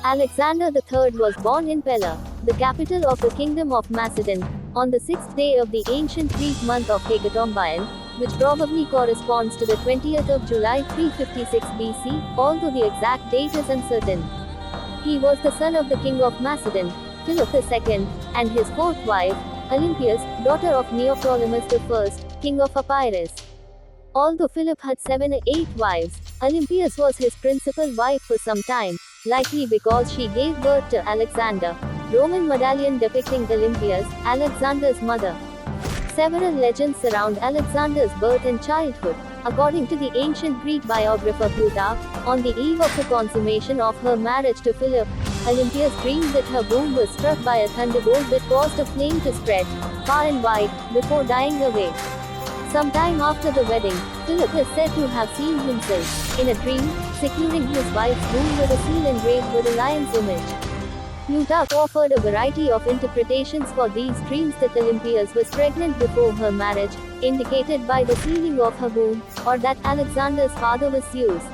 Alexander III was born in Pella, the capital of the Kingdom of Macedon, on the 6th day of the ancient Greek month of Hecatombion, which probably corresponds to the 20th of July 356 BC, although the exact date is uncertain. He was the son of the king of Macedon, Philip II, and his fourth wife, Olympias, daughter of Neoptolemus I, king of Epirus. Although Philip had 7 or 8 wives, Olympias was his principal wife for some time, likely because she gave birth to Alexander. Roman medallion depicting Olympias, Alexander's mother. Several legends surround Alexander's birth and childhood. According to the ancient Greek biographer Plutarch, on the eve of the consummation of her marriage to Philip, Olympias dreamed that her womb was struck by a thunderbolt that caused a flame to spread far and wide, before dying away. Sometime after the wedding, Philip is said to have seen himself, in a dream, securing his wife's womb with a seal engraved with a lion's image. Plutarch offered a variety of interpretations for these dreams: that Olympias was pregnant before her marriage, indicated by the sealing of her womb, or that Alexander's father was Zeus.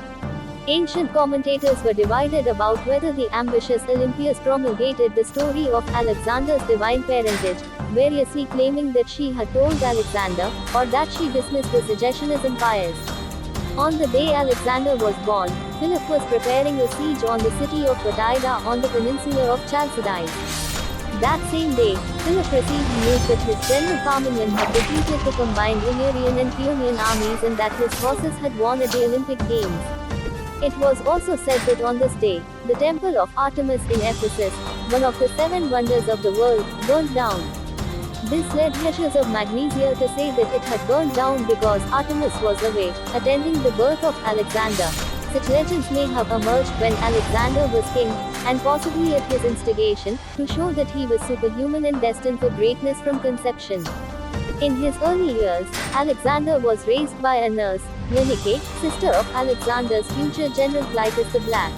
Ancient commentators were divided about whether the ambitious Olympias promulgated the story of Alexander's divine parentage, variously claiming that she had told Alexander, or that she dismissed the suggestion as impious. On the day Alexander was born, Philip was preparing a siege on the city of Bataida on the peninsula of Chalcidice. That same day, Philip received news that his general Parmenion had defeated the combined Illyrian and Paeonian armies and that his horses had won at the Olympic Games. It was also said that on this day, the temple of Artemis in Ephesus, one of the 7 wonders of the world, burned down. This led Hesychius of Magnesia to say that it had burned down because Artemis was away, attending the birth of Alexander. Such legends may have emerged when Alexander was king, and possibly at his instigation, to show that he was superhuman and destined for greatness from conception. In his early years, Alexander was raised by a nurse, Lenike, sister of Alexander's future general Clitus the Black.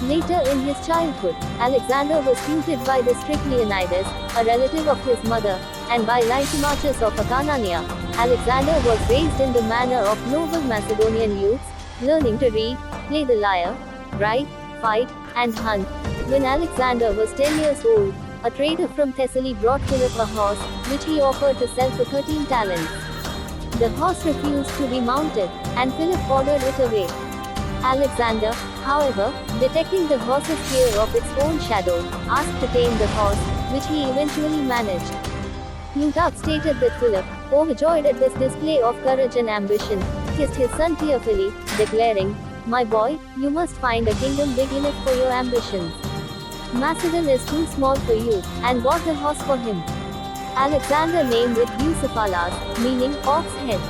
Later in his childhood, Alexander was tutored by the strict Leonidas, a relative of his mother, and by Lysimachus of Acarnania. Alexander was raised in the manner of noble Macedonian youths, learning to read, play the lyre, ride, fight, and hunt. When Alexander was 10 years old, a trader from Thessaly brought Philip a horse, which he offered to sell for 13 talents. The horse refused to be mounted, and Philip ordered it away. Alexander, however, detecting the horse's fear of its own shadow, asked to tame the horse, which he eventually managed. Plutarch stated that Philip, overjoyed at this display of courage and ambition, kissed his son tearfully, declaring, "My boy, you must find a kingdom big enough for your ambitions. Macedon is too small for you," and bought the horse for him. Alexander named it Bucephalas, meaning ox head.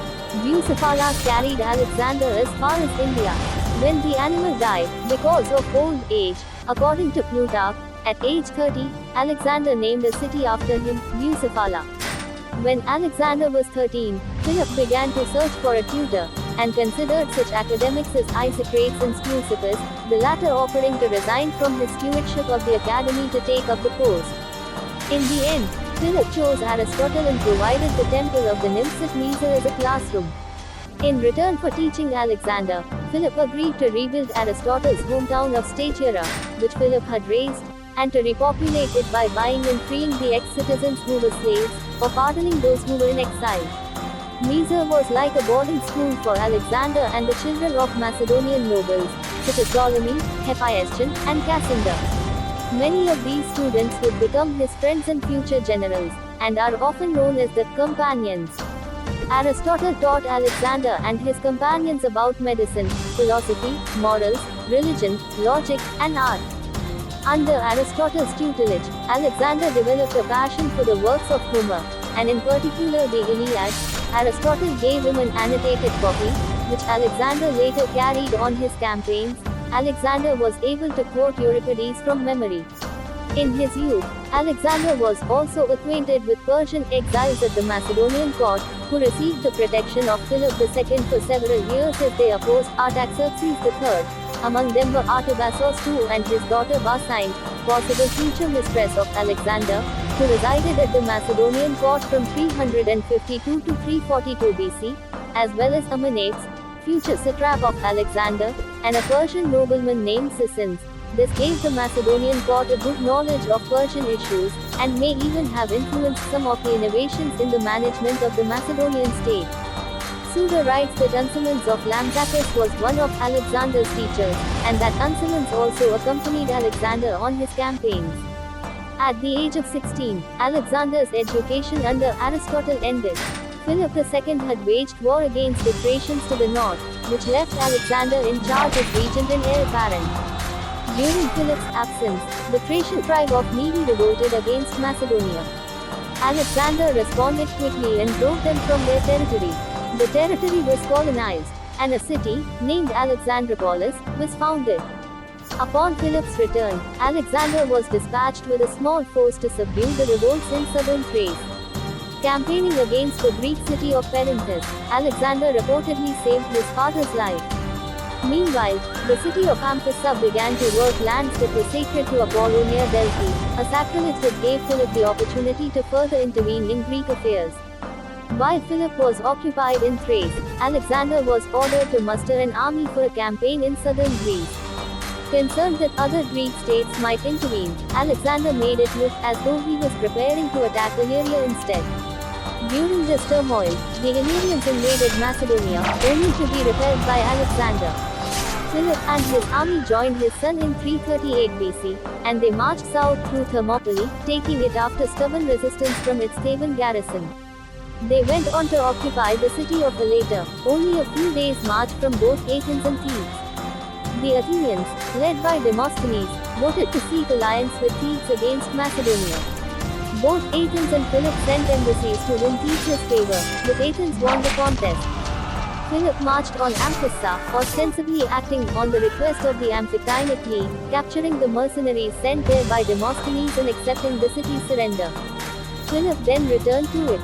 Bucephalas carried Alexander as far as India. When the animal died, because of old age, according to Plutarch, at age 30, Alexander named a city after him, Bucephala. When Alexander was 13, Philip began to search for a tutor, and considered such academics as Isocrates and Speusippus, the latter offering to resign from his stewardship of the academy to take up the post. In the end, Philip chose Aristotle and provided the temple of the nymphs at Mysa as a classroom. In return for teaching Alexander, Philip agreed to rebuild Aristotle's hometown of Stagira, which Philip had razed, and to repopulate it by buying and freeing the ex-citizens who were slaves, or pardoning those who were in exile. Mysa was like a boarding school for Alexander and the children of Macedonian nobles, such as Ptolemy, Hephaestion, and Cassander. Many of these students would become his friends and future generals, and are often known as the companions. Aristotle taught Alexander and his companions about medicine, philosophy, morals, religion, logic, and art. Under Aristotle's tutelage, Alexander developed a passion for the works of Homer, and in particular the Iliad. Aristotle gave him an annotated copy, which Alexander later carried on his campaigns. Alexander was able to quote Euripides from memory. In his youth, Alexander was also acquainted with Persian exiles at the Macedonian court, who received the protection of Philip II for several years as they opposed Artaxerxes III. Among them were Artabazus II and his daughter Barsine, possible future mistress of Alexander, who resided at the Macedonian court from 352 to 342 BC, as well as Amanates, future satrap of Alexander, and a Persian nobleman named Sisins. This gave the Macedonian court a good knowledge of Persian issues, and may even have influenced some of the innovations in the management of the Macedonian state. Suda writes that Unsimon's of Lampsacus was one of Alexander's teachers, and that Unsimon's also accompanied Alexander on his campaigns. At the age of 16, Alexander's education under Aristotle ended. Philip II had waged war against the Thracians to the north, which left Alexander in charge as regent and heir apparent. During Philip's absence, the Thracian tribe of Mede revolted against Macedonia. Alexander responded quickly and drove them from their territory. The territory was colonized, and a city, named Alexandropolis, was founded. Upon Philip's return, Alexander was dispatched with a small force to subdue the revolts in southern Thrace. Campaigning against the Greek city of Perinthus, Alexander reportedly saved his father's life. Meanwhile, the city of Amphissa began to work lands that were sacred to Apollo near Delphi, a sacrilege that gave Philip the opportunity to further intervene in Greek affairs. While Philip was occupied in Thrace, Alexander was ordered to muster an army for a campaign in southern Greece. Concerned that other Greek states might intervene, Alexander made it look as though he was preparing to attack Illyria instead. During this turmoil, the Illyrians invaded Macedonia, only to be repelled by Alexander. Philip and his army joined his son in 338 BC, and they marched south through Thermopylae, taking it after stubborn resistance from its Theban garrison. They went on to occupy the city of Elater, only a few days' march from both Athens and Thebes. The Athenians, led by Demosthenes, voted to seek alliance with Thebes against Macedonia. Both Athens and Philip sent embassies to win Thebes' favor, but Athens won the contest. Philip marched on Amphissa, ostensibly acting on the request of the Amphictyonic League, capturing the mercenaries sent there by Demosthenes and accepting the city's surrender. Philip then returned to it.